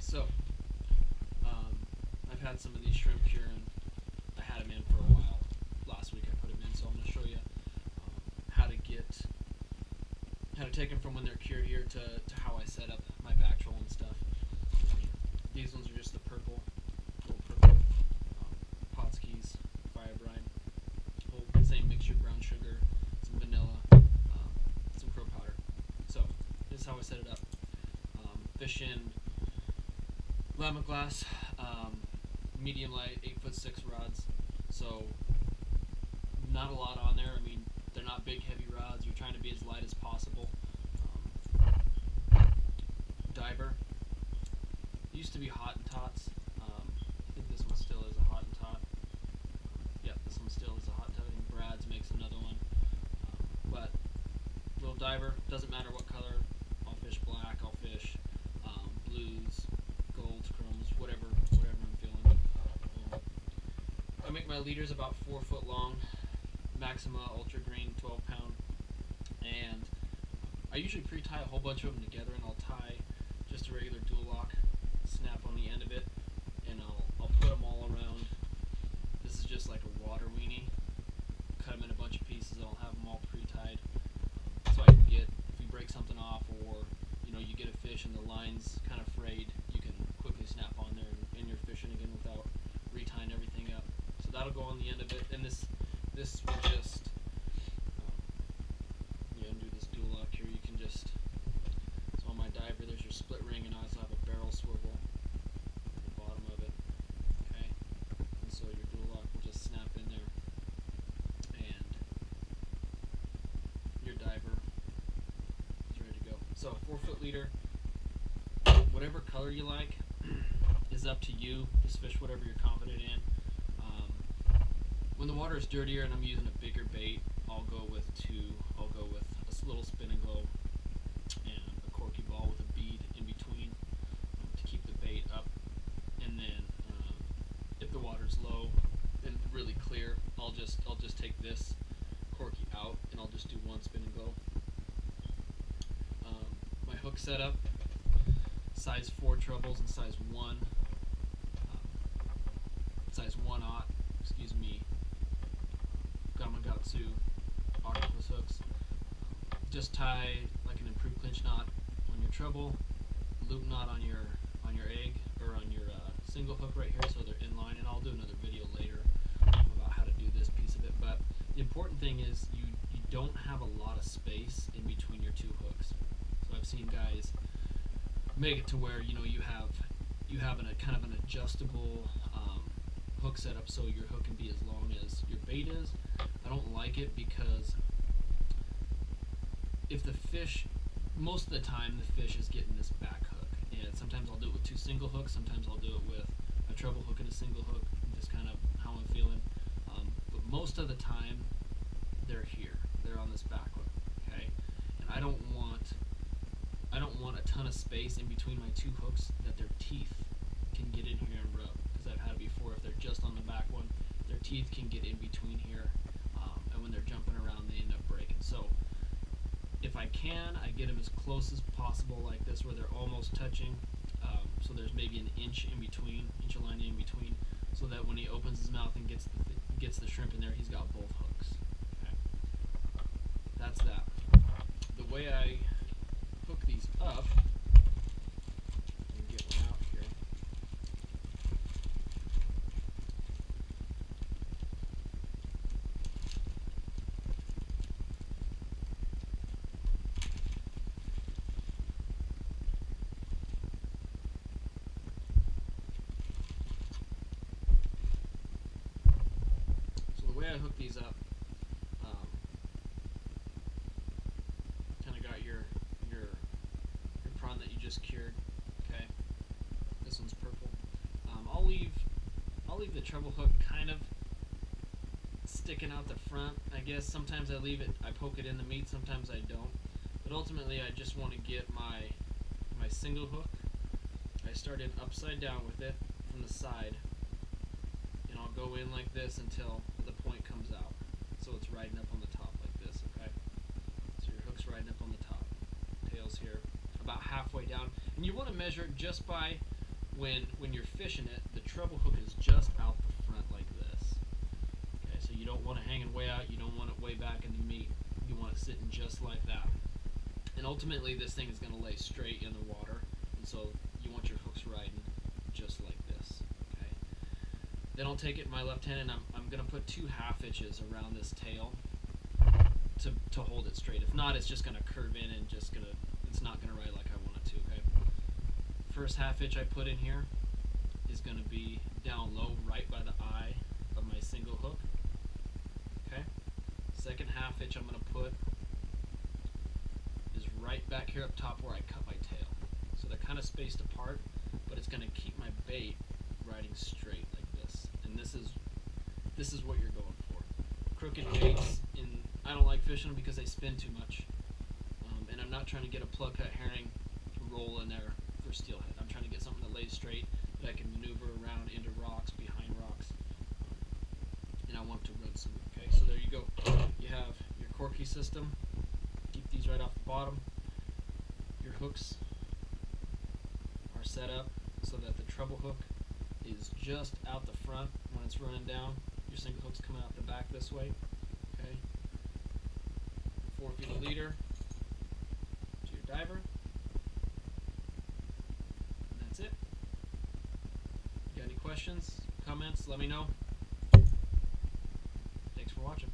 So, I've had some of these shrimp here, and I had them in for a while. Last week I put them in, so I'm going to show you how to take them from when they're cured here to how I set up my back troll and stuff. These ones are just the purple, little purple Potskis, fire brine, whole same mixture, brown sugar, some vanilla, some crow powder. So this is how I set it up. Fish in llama glass, medium light, 8'6" rods. So not a lot on there. I mean, they're not big heavy rods. You're trying to be as light as possible. Diver. It used to be hot and tots. I think this one still is a hot and tot. Yep, this one still is a hot tot. I think Brad's makes another one. But little diver, doesn't matter what color. I'll fish black. I'll fish blues, golds, chromes, whatever I'm feeling. I make my leaders about 4 foot long. Maxima Ultra Green 12 pound, and I usually pre-tie a whole bunch of them together, and I'll tie just a regular dual lock snap on the end of it, and I'll put them all around. This is just like a water weenie. Cut them in a bunch of pieces, and I'll have them all pre-tied, so I can get, if you break something off, or you get a fish and the line's kind of frayed, you can quickly snap on there, and you're fishing again without retying everything up. So that'll go on the end of it, and this will just undo this dual lock here. You can just, so on my diver there's your split ring, and I also have a barrel swivel at the bottom of it. Okay, and so your dual lock will just snap in there, and your diver is ready to go. So 4 foot leader, whatever color you like is up to you. Just fish whatever you're confident in. When the water is dirtier and I'm using a bigger bait, I'll go with a little spin and glow and a corky ball with a bead in between to keep the bait up. And then if the water's low and really clear, I'll just take this corky out, and I'll just do one spin and glow. My hook setup, size 4 trebles and size 1 aught, Gamakatsu octopus hooks. Just tie like an improved clinch knot on your treble, loop knot on your egg, or on your single hook right here, so they're in line. And I'll do another video later about how to do this piece of it. But the important thing is you don't have a lot of space in between your two hooks. So I've seen guys make it to where you have a kind of an adjustable hook setup, so your hook can be as long as your bait is. I don't like it because if the fish, most of the time the fish is getting this back hook, and sometimes I'll do it with 2 single hooks, sometimes I'll do it with a treble hook and a single hook, just kind of how I'm feeling. But most of the time they're here, they're on this back hook, okay? And I don't want a ton of space in between my 2 hooks that their teeth can get in here and rub, because I've had it before. If they're just on the back one, their teeth can get in between here, and when they're jumping around they end up breaking. So if I can, I get them as close as possible like this, where they're almost touching, so there's maybe an inch in between, inch of line in between, so that when he opens his mouth and gets the shrimp in there, he's got both hooks. Okay. That's that. The way I hook these up, and get one out here. So the way I hook these up, kind of got your prawn that you just cured. Okay, this one's purple. I'll leave the treble hook kind of sticking out the front. I guess sometimes I poke it in the meat, sometimes I don't. But ultimately, I just want to get my single hook. I start in upside down with it from the side, and I'll go in like this until the point comes out. So it's riding up on the top like this. Okay, so your hook's riding up on the top, tail's here, about halfway down, and you want to measure it just by when you're fishing it, the treble hook is just out the front like this. Okay, so you don't want it hanging way out. You don't want it way back in the meat. You want it sitting just like that. And ultimately, this thing is going to lay straight in the water, and so you want your hooks riding just like this. Okay. Then I'll take it in my left hand, and I'm going to put 2 half hitches around this tail to hold it straight. If not, it's just going to curve in and it's not going to ride like I want it to. Okay. First half hitch I put in here is going to be down low, right by the eye of my single hook. Okay. Second half hitch I'm going to put is right back here up top where I cut my tail. So they're kind of spaced apart, but it's going to keep my bait riding straight like this. And this is what you're going for. Crooked baits, I don't like fishing them because they spin too much. And I'm not trying to get a plug cut herring roll in there for steelhead. I'm trying to get something that lays straight, that I can maneuver around into rocks, behind rocks, and I want it to run smooth. Okay, so there you go. You have your corky system. Keep these right off the bottom. Your hooks are set up so that the treble hook is just out the front when it's running down. Your single hook's coming out the back this way. Okay. 4 feet a leader to your diver. And that's it. Got any questions, comments? Let me know. Thanks for watching.